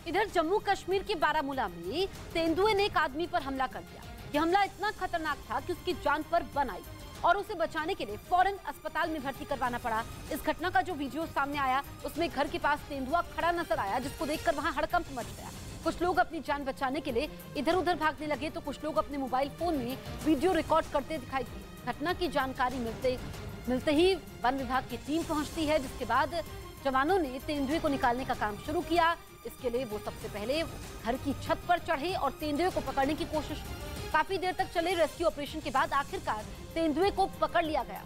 इधर जम्मू कश्मीर के बारामूला में तेंदुए ने एक आदमी पर हमला कर दिया। यह हमला इतना खतरनाक था कि उसकी जान पर बन आई और उसे बचाने के लिए फौरन अस्पताल में भर्ती करवाना पड़ा। इस घटना का जो वीडियो सामने आया उसमें घर के पास तेंदुआ खड़ा नजर आया, जिसको देखकर वहां हड़कंप मच गया। कुछ लोग अपनी जान बचाने के लिए इधर उधर भागने लगे तो कुछ लोग अपने मोबाइल फोन में वीडियो रिकॉर्ड करते दिखाई दिए। घटना की जानकारी मिलते ही वन विभाग की टीम पहुंचती है, जिसके बाद जवानों ने तेंदुए को निकालने का काम शुरू किया। इसके लिए वो सबसे पहले घर की छत पर चढ़े और तेंदुए को पकड़ने की कोशिश की। काफी देर तक चले रेस्क्यू ऑपरेशन के बाद आखिरकार तेंदुए को पकड़ लिया गया।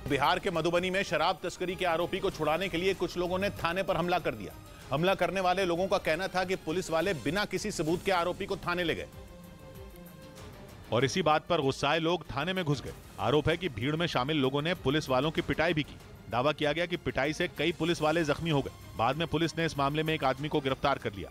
बिहार के मधुबनी में शराब तस्करी के आरोपी को छुड़ाने के लिए कुछ लोगों ने थाने पर हमला कर दिया। हमला करने वाले लोगों का कहना था कि पुलिस वाले बिना किसी सबूत के आरोपी को थाने ले गए और इसी बात पर गुस्साए लोग थाने में घुस गए। आरोप है कि भीड़ में शामिल लोगों ने पुलिस वालों की पिटाई भी की। दावा किया गया कि पिटाई से कई पुलिस वाले जख्मी हो गए। बाद में पुलिस ने इस मामले में एक आदमी को गिरफ्तार कर लिया।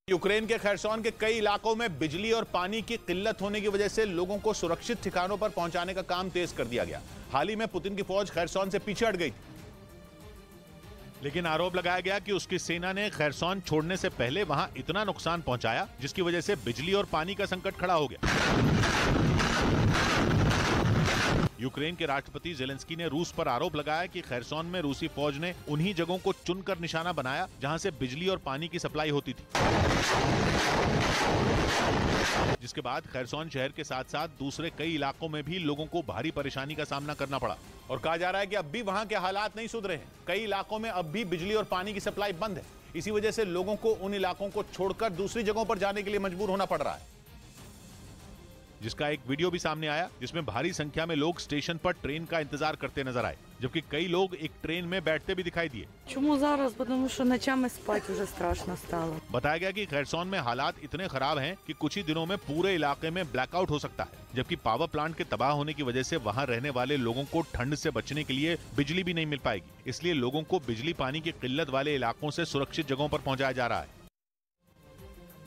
यूक्रेन के खैरसोन के कई इलाकों में बिजली और पानी की किल्लत होने की वजह से लोगों को सुरक्षित ठिकानों पर पहुंचाने का काम तेज कर दिया गया। हाल ही में पुतिन की फौज खैरसोन से पीछे हट गई थी, लेकिन आरोप लगाया गया कि उसकी सेना ने खैरसोन छोड़ने से पहले वहां इतना नुकसान पहुंचाया जिसकी वजह से बिजली और पानी का संकट खड़ा हो गया। यूक्रेन के राष्ट्रपति जेलेंस्की ने रूस पर आरोप लगाया कि खैरसोन में रूसी फौज ने उन्हीं जगहों को चुनकर निशाना बनाया जहां से बिजली और पानी की सप्लाई होती थी, जिसके बाद खैरसोन शहर के साथ साथ दूसरे कई इलाकों में भी लोगों को भारी परेशानी का सामना करना पड़ा। और कहा जा रहा है कि अब भी वहां के हालात नहीं सुधरे हैं। कई इलाकों में अब भी बिजली और पानी की सप्लाई बंद है। इसी वजह से लोगों को उन इलाकों को छोड़कर दूसरी जगहों पर जाने के लिए मजबूर होना पड़ रहा है, जिसका एक वीडियो भी सामने आया जिसमें भारी संख्या में लोग स्टेशन पर ट्रेन का इंतजार करते नजर आए, जबकि कई लोग एक ट्रेन में बैठते भी दिखाई दिए। बताया गया कि खैरसोन में हालात इतने खराब हैं कि कुछ ही दिनों में पूरे इलाके में ब्लैकआउट हो सकता है, जबकि पावर प्लांट के तबाह होने की वजह से वहां रहने वाले लोगों को ठंड से बचने के लिए बिजली भी नहीं मिल पाएगी। इसलिए लोगों को बिजली पानी की किल्लत वाले इलाकों से सुरक्षित जगहों पर पहुंचाया जा रहा है।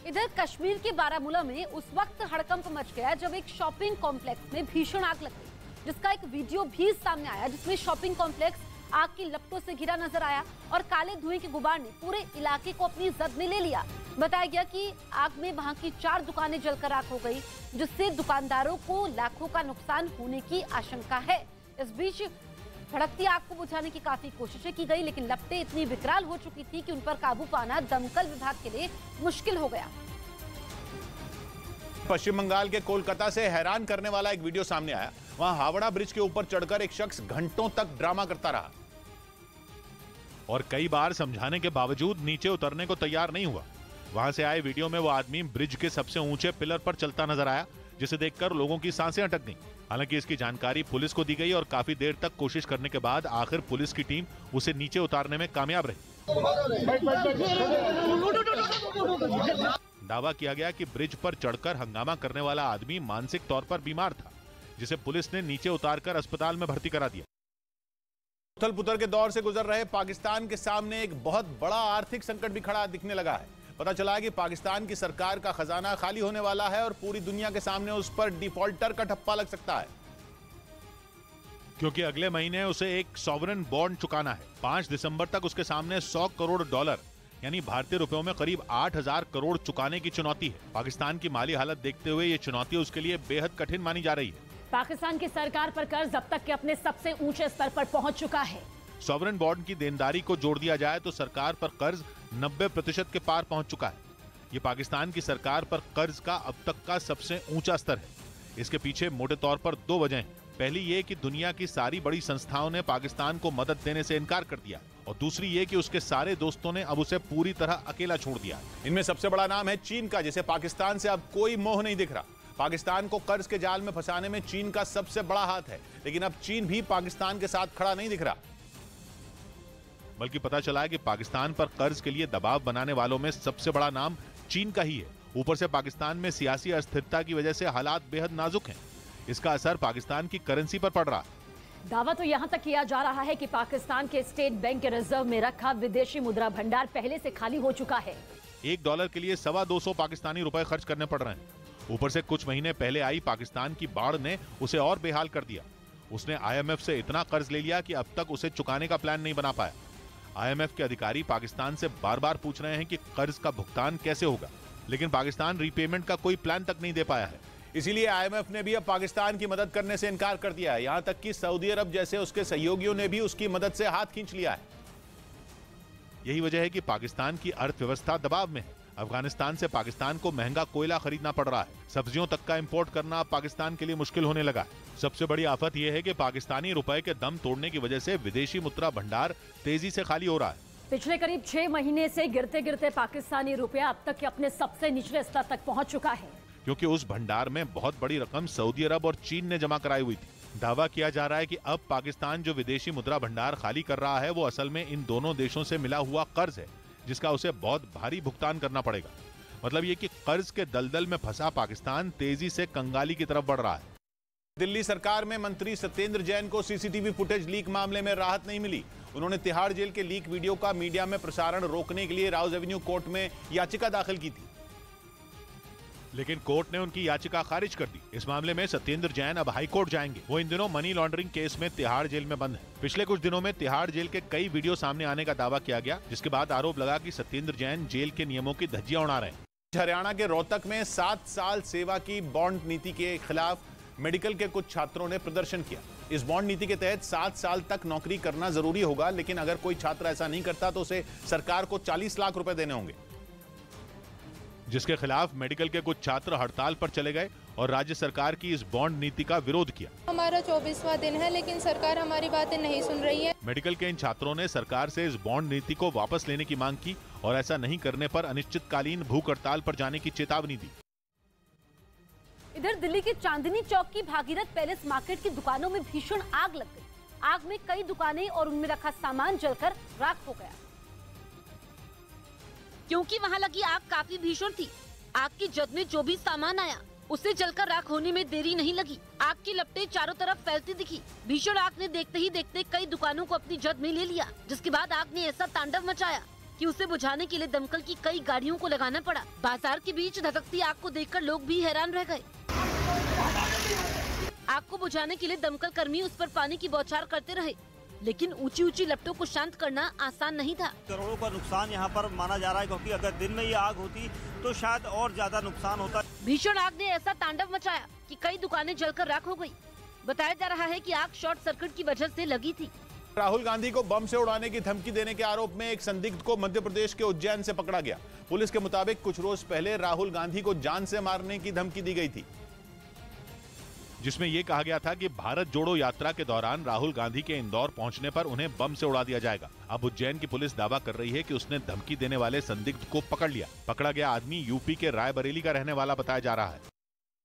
इधर कश्मीर के बारामूला में उस वक्त हड़कंप मच गया जब एक शॉपिंग कॉम्प्लेक्स में भीषण आग लग गई, जिसका एक वीडियो भी सामने आया जिसमें शॉपिंग कॉम्प्लेक्स आग की लपटों से घिरा नजर आया और काले धुएं के गुबार ने पूरे इलाके को अपनी जद में ले लिया। बताया गया कि आग में वहां की 4 दुकानें जलकर राख हो गई, जिससे दुकानदारों को लाखों का नुकसान होने की आशंका है। इस बीच भड़कती आग को बुझाने की काफी कोशिशें की गई, लेकिन लपटें इतनी विकराल हो चुकी थी कि उन पर काबू पाना दमकल विभाग के लिए मुश्किल हो गया। पश्चिम बंगाल के कोलकाता से हैरान करने वाला एक वीडियो सामने आया। वहां हावड़ा ब्रिज के ऊपर चढ़कर एक शख्स घंटों तक ड्रामा करता रहा और कई बार समझाने के बावजूद नीचे उतरने को तैयार नहीं हुआ। वहां से आए वीडियो में वो आदमी ब्रिज के सबसे ऊंचे पिलर पर चलता नजर आया, जिसे देखकर लोगों की सांसें अटक गईं। हालांकि इसकी जानकारी पुलिस को दी गई और काफी देर तक कोशिश करने के बाद आखिर पुलिस की टीम उसे नीचे उतारने में कामयाब रही। दावा किया गया कि ब्रिज पर चढ़कर हंगामा करने वाला आदमी मानसिक तौर पर बीमार था, जिसे पुलिस ने नीचे उतारकर अस्पताल में भर्ती करा दिया। उथल पुथल के दौर से गुजर रहे पाकिस्तान के सामने एक बहुत बड़ा आर्थिक संकट भी खड़ा दिखने लगा है। पता चला है कि पाकिस्तान की सरकार का खजाना खाली होने वाला है और पूरी दुनिया के सामने उस पर डिफॉल्टर का ठप्पा लग सकता है, क्योंकि अगले महीने उसे एक सॉवरेन बॉन्ड चुकाना है। 5 दिसंबर तक उसके सामने $100 करोड़ यानी भारतीय रुपयों में करीब 8,000 करोड़ चुकाने की चुनौती है। पाकिस्तान की माली हालत देखते हुए ये चुनौती उसके लिए बेहद कठिन मानी जा रही है। पाकिस्तान की सरकार पर कर्ज अब तक के अपने सबसे ऊंचे स्तर पर पहुंच चुका है। सॉवरेन बॉन्ड की देनदारी को जोड़ दिया जाए तो सरकार पर कर्ज 90% के पार पहुंच चुका है। ये पाकिस्तान की सरकार पर कर्ज का अब तक का सबसे ऊंचा स्तर है। इसके पीछे मोटे तौर पर 2 वजह हैं। पहली ये कि दुनिया की सारी बड़ी संस्थाओं ने पाकिस्तान को मदद देने से इनकार कर दिया और दूसरी ये कि उसके सारे दोस्तों ने अब उसे पूरी तरह अकेला छोड़ दिया। इनमें सबसे बड़ा नाम है चीन का, जिसे पाकिस्तान से अब कोई मोह नहीं दिख रहा। पाकिस्तान को कर्ज के जाल में फंसाने में चीन का सबसे बड़ा हाथ है, लेकिन अब चीन भी पाकिस्तान के साथ खड़ा नहीं दिख रहा। बल्कि पता चला है कि पाकिस्तान पर कर्ज के लिए दबाव बनाने वालों में सबसे बड़ा नाम चीन का ही है। ऊपर से पाकिस्तान में सियासी अस्थिरता की वजह से हालात बेहद नाजुक हैं। इसका असर पाकिस्तान की करेंसी पर पड़ रहा है। दावा तो यहां तक किया जा रहा है कि पाकिस्तान के स्टेट बैंक के रिजर्व में रखा विदेशी मुद्रा भंडार पहले से खाली हो चुका है। $1 के लिए 225 पाकिस्तानी रुपए खर्च करने पड़ रहे हैं। ऊपर से कुछ महीने पहले आई पाकिस्तान की बाढ़ ने उसे और बेहाल कर दिया। उसने IMF से इतना कर्ज ले लिया कि अब तक उसे चुकाने का प्लान नहीं बना पाया। IMF के अधिकारी पाकिस्तान से बार बार पूछ रहे हैं कि कर्ज का भुगतान कैसे होगा, लेकिन पाकिस्तान रीपेमेंट का कोई प्लान तक नहीं दे पाया है। इसीलिए IMF ने भी अब पाकिस्तान की मदद करने से इनकार कर दिया है। यहां तक कि सऊदी अरब जैसे उसके सहयोगियों ने भी उसकी मदद से हाथ खींच लिया है। यही वजह है कि पाकिस्तान की अर्थव्यवस्था दबाव में है। अफगानिस्तान से पाकिस्तान को महंगा कोयला खरीदना पड़ रहा है। सब्जियों तक का इंपोर्ट करना पाकिस्तान के लिए मुश्किल होने लगा है। सबसे बड़ी आफत यह है कि पाकिस्तानी रुपए के दम तोड़ने की वजह से विदेशी मुद्रा भंडार तेजी से खाली हो रहा है। पिछले करीब 6 महीने से गिरते गिरते पाकिस्तानी रुपया अब तक अपने सबसे निचले स्तर तक पहुंच चुका है, क्योंकि उस भंडार में बहुत बड़ी रकम सऊदी अरब और चीन ने जमा कराई हुई थी। दावा किया जा रहा है कि अब पाकिस्तान जो विदेशी मुद्रा भंडार खाली कर रहा है वो असल में इन दोनों देशों से मिला हुआ कर्ज है, जिसका उसे बहुत भारी भुगतान करना पड़ेगा। मतलब ये कि कर्ज के दलदल में फंसा पाकिस्तान तेजी से कंगाली की तरफ बढ़ रहा है। दिल्ली सरकार में मंत्री सत्येंद्र जैन को CCTV फुटेज लीक मामले में राहत नहीं मिली। उन्होंने तिहाड़ जेल के लीक वीडियो का मीडिया में प्रसारण रोकने के लिए राउज एवेन्यू कोर्ट में याचिका दाखिल की थी, लेकिन कोर्ट ने उनकी याचिका खारिज कर दी। इस मामले में सत्येंद्र जैन अब हाई कोर्ट जाएंगे। वो इन दिनों मनी लॉन्ड्रिंग केस में तिहाड़ जेल में बंद है। पिछले कुछ दिनों में तिहाड़ जेल के कई वीडियो सामने आने का दावा किया गया, जिसके बाद आरोप लगा कि सत्येंद्र जैन जेल के नियमों की धज्जियां उड़ा रहे हैं। हरियाणा के रोहतक में 7 साल सेवा की बॉन्ड नीति के खिलाफ मेडिकल के कुछ छात्रों ने प्रदर्शन किया। इस बॉन्ड नीति के तहत 7 साल तक नौकरी करना जरूरी होगा, लेकिन अगर कोई छात्र ऐसा नहीं करता तो उसे सरकार को 40 लाख रुपए देने होंगे, जिसके खिलाफ मेडिकल के कुछ छात्र हड़ताल पर चले गए और राज्य सरकार की इस बॉन्ड नीति का विरोध किया। हमारा 24वां दिन है, लेकिन सरकार हमारी बातें नहीं सुन रही है। मेडिकल के इन छात्रों ने सरकार से इस बॉन्ड नीति को वापस लेने की मांग की और ऐसा नहीं करने पर अनिश्चितकालीन भूख हड़ताल पर जाने की चेतावनी दी। इधर दिल्ली के चांदनी चौक की भागीरथ पैलेस मार्केट की दुकानों में भीषण आग लग गई। आग में कई दुकानें और उनमें रखा सामान जलकर राख हो गया। क्योंकि वहां लगी आग काफी भीषण थी, आग की जद में जो भी सामान आया उसे जलकर राख होने में देरी नहीं लगी। आग की लपटें चारों तरफ फैलती दिखी। भीषण आग ने देखते ही देखते कई दुकानों को अपनी जद में ले लिया, जिसके बाद आग ने ऐसा तांडव मचाया कि उसे बुझाने के लिए दमकल की कई गाड़ियों को लगाना पड़ा। बाजार के बीच धधकती आग को देखकर लोग भी हैरान रह गए। आग को बुझाने के लिए दमकल कर्मी उस पर पानी की बौछार करते रहे, लेकिन ऊंची ऊंची लपटों को शांत करना आसान नहीं था। करोड़ों का नुकसान यहाँ पर माना जा रहा है, क्योंकि अगर दिन में ये आग होती तो शायद और ज्यादा नुकसान होता। भीषण आग ने ऐसा तांडव मचाया कि कई दुकानें जलकर राख हो गई। बताया जा रहा है कि आग शॉर्ट सर्किट की वजह से लगी थी। राहुल गांधी को बम से उड़ाने की धमकी देने के आरोप में एक संदिग्ध को मध्य प्रदेश के उज्जैन से पकड़ा गया। पुलिस के मुताबिक कुछ रोज पहले राहुल गांधी को जान से मारने की धमकी दी गई थी, जिसमें यह कहा गया था कि भारत जोड़ो यात्रा के दौरान राहुल गांधी के इंदौर पहुंचने पर उन्हें बम से उड़ा दिया जाएगा। अब उज्जैन की पुलिस दावा कर रही है कि उसने धमकी देने वाले संदिग्ध को पकड़ लिया। पकड़ा गया आदमी यूपी के रायबरेली का रहने वाला बताया जा रहा है।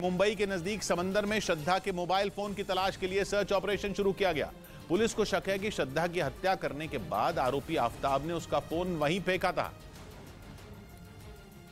मुंबई के नजदीक समंदर में श्रद्धा के मोबाइल फोन की तलाश के लिए सर्च ऑपरेशन शुरू किया गया। पुलिस को शक है कि श्रद्धा की हत्या करने के बाद आरोपी आफ्ताब ने उसका फोन वहीं फेंका था,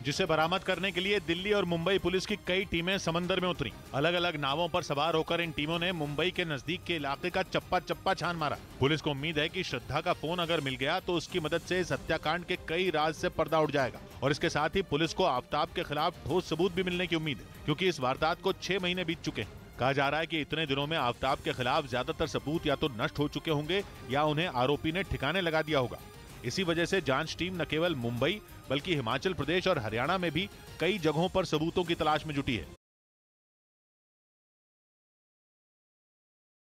जिसे बरामद करने के लिए दिल्ली और मुंबई पुलिस की कई टीमें समंदर में उतरी। अलग अलग नावों पर सवार होकर इन टीमों ने मुंबई के नजदीक के इलाके का चप्पा चप्पा छान मारा। पुलिस को उम्मीद है कि श्रद्धा का फोन अगर मिल गया तो उसकी मदद से इस हत्याकांड के कई राज से पर्दा उठ जाएगा। और इसके साथ ही पुलिस को आफ्ताब के खिलाफ ठोस सबूत भी मिलने की उम्मीद है, क्योंकि इस वारदात को 6 महीने बीत चुके हैं। कहा जा रहा है कि इतने दिनों में आफ्ताब के खिलाफ ज्यादातर सबूत या तो नष्ट हो चुके होंगे या उन्हें आरोपी ने ठिकाने लगा दिया होगा। इसी वजह से जांच टीम न केवल मुंबई बल्कि हिमाचल प्रदेश और हरियाणा में भी कई जगहों पर सबूतों की तलाश में जुटी है।